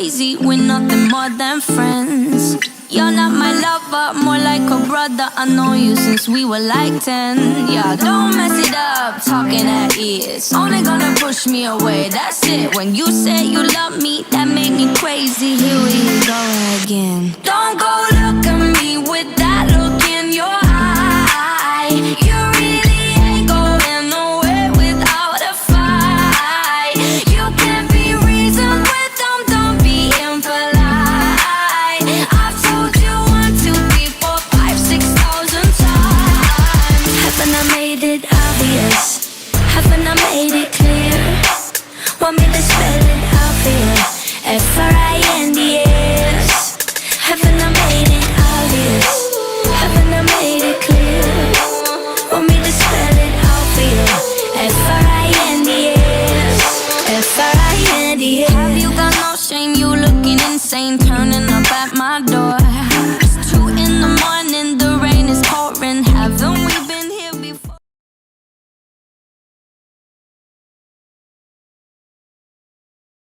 crazy, we're nothing more than friends. You're not my lover, more like a brother. I know you since we were like 10. Yeah, don't mess it up, talking at ears. Only gonna push me away, that's it. When you said you love me, that made me crazy. Here we go again. Don't go look at me with that look in your eye. You really ain't going nowhere without a fight. You can't be reasoned with them, don't be impolite. I've told you 1, 2, 3, 4, 5, 6,000 times. Haven't I made it obvious? Haven't I made it clear? Want me to spell it out for you? F-R-I-N-D-S. Haven't I made it obvious? Haven't I made it clear? Want me to spell it out for you? F-R-I-N-D-S. F-R-I-N-D-S. Have you got no shame? You looking insane, turning up at my door. It's 2 in the morning, the rain is pouring. Haven't we